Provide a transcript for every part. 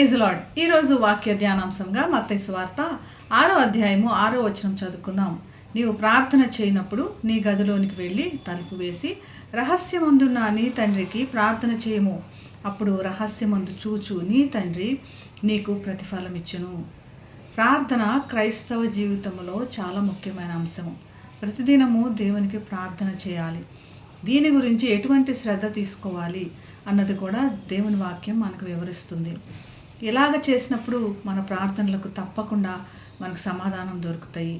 Praise lord. ఈరోజు వాక్య ధ్యానాంశంగా మత్తయి సువార్త 6వ అధ్యాయము 6వ వచనం చదువుకుందాం. నీవు ప్రార్థన చేయనప్పుడు నీ గదిలోనికి వెళ్ళి తలుపు వేసి రహస్యమందున్న నీ తండ్రికి ప్రార్థన చేయము. అప్పుడు రహస్యమందు చూచు నీ తండ్రి నీకు ప్రతిఫలం ఇచ్చును. ప్రార్థన క్రైస్తవ జీవితంలో చాలా ముఖ్యమైన అంశము. ప్రతిదినము దేవునికి ప్రార్థన చేయాలి. దీని గురించి ఎటువంటి శ్రద్ధ తీసుకోవాలి అన్నది కూడా దేవుని వాక్యం మనకు వివరిస్తుంది. ఇలాగ చేసినప్పుడు మన ప్రార్థనలకు తప్పకుండా మనకు సమాధానం దొరుకుతాయి.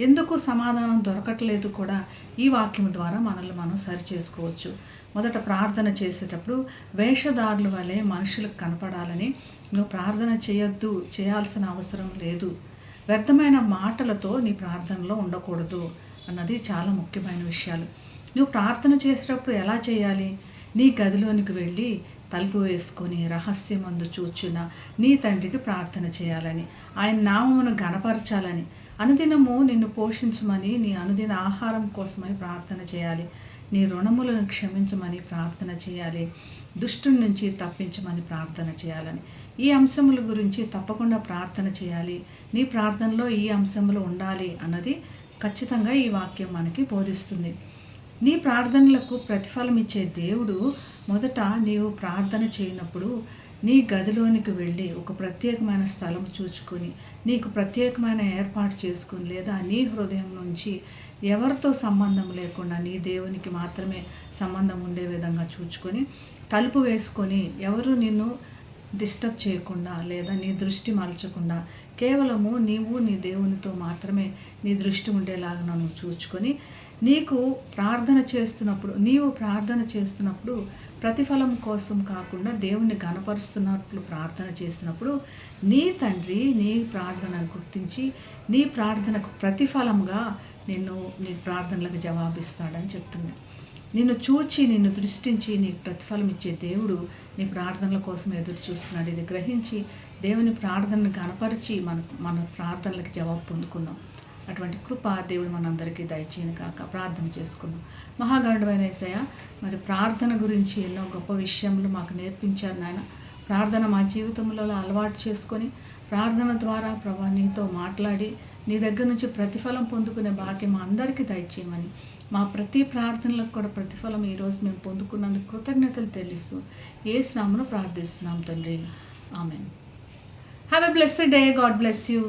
ఎందుకు సమాధానం దొరకట్లేదు కూడా ఈ వాక్యం ద్వారా మనల్ని మనం సరి చేసుకోవచ్చు. మొదట ప్రార్థన చేసేటప్పుడు వేషధారుల వలె మనుషులకు కనపడాలని నువ్వు ప్రార్థన చేయొద్దు, చేయాల్సిన అవసరం లేదు. వ్యర్థమైన మాటలతో నీ ప్రార్థనలో ఉండకూడదు అన్నది చాలా ముఖ్యమైన విషయాలు. నువ్వు ప్రార్థన చేసేటప్పుడు ఎలా చేయాలి? నీ గదిలోనికి వెళ్ళి తలుపు వేసుకొని రహస్యమందు చూచున్న నీ తండ్రికి ప్రార్థన చేయాలని, ఆయన నామమును ఘనపరచాలని, అనుదినము నిన్ను పోషించమని, నీ అనుదిన ఆహారం కోసమని ప్రార్థన చేయాలి. నీ రుణములను క్షమించమని ప్రార్థన చేయాలి. దుష్టుని నుంచి తప్పించమని ప్రార్థన చేయాలని, ఈ అంశముల గురించి తప్పకుండా ప్రార్థన చేయాలి. నీ ప్రార్థనలో ఈ అంశములు ఉండాలి అన్నది ఖచ్చితంగా ఈ వాక్యం మనకి బోధిస్తుంది. నీ ప్రార్థనలకు ప్రతిఫలం ఇచ్చే దేవుడు మొదట నీవు ప్రార్థన చేయనప్పుడు నీ గదిలోనికి వెళ్ళి ఒక ప్రత్యేకమైన స్థలం చూచుకొని నీకు ప్రత్యేకమైన ఏర్పాటు చేసుకుని, లేదా నీ హృదయం నుంచి ఎవరితో సంబంధం లేకుండా నీ దేవునికి మాత్రమే సంబంధం ఉండే విధంగా చూచుకొని తలుపు వేసుకొని ఎవరు నిన్ను డిస్టర్బ్ చేయకుండా లేదా నీ దృష్టి మలచకుండా కేవలము నీవు నీ దేవునితో మాత్రమే నీ దృష్టి ఉండేలాగా నువ్వు చూచుకొని నీవు ప్రార్థన చేస్తున్నప్పుడు ప్రతిఫలం కోసం కాకుండా దేవుణ్ణి ఘనపరుస్తున్నట్లు ప్రార్థన చేసినప్పుడు నీ తండ్రి నీ ప్రార్థనను గుర్తించి నీ ప్రార్థనకు ప్రతిఫలంగా నీ ప్రార్థనలకు జవాబిస్తాడని చెప్తున్నాడు. నిన్ను చూచి నిన్ను దృష్టించి నీకు ప్రతిఫలం ఇచ్చే దేవుడు నీ ప్రార్థనల కోసం ఎదురు చూస్తున్నాడు. ఇది గ్రహించి దేవుని ప్రార్థనను గణపరిచి మన ప్రార్థనలకు జవాబు పొందుకుందాం. అటువంటి కృప దేవుడు మనందరికీ దయచేయను కాక. ప్రార్థన చేసుకుందాం. మహాగణుడైన యేసయ్య, మరి ప్రార్థన గురించి ఎన్నో గొప్ప విషయములు మాకు నేర్పించారు నాయన. ప్రార్థన మా జీవితంలో అలవాటు చేసుకొని ప్రార్థన ద్వారా ప్రభా నీతో మాట్లాడి నీ దగ్గర నుంచి ప్రతిఫలం పొందుకునే భాగ్యం మా అందరికీ దయచేయమని, మా ప్రతి ప్రార్థనలకు కూడా ప్రతిఫలం ఈరోజు మేము పొందుకున్నందుకు కృతజ్ఞతలు తెలుస్తూ యేసు నామమున ప్రార్థిస్తున్నాం తండ్రి. Amen. Have a blessed day. God bless you.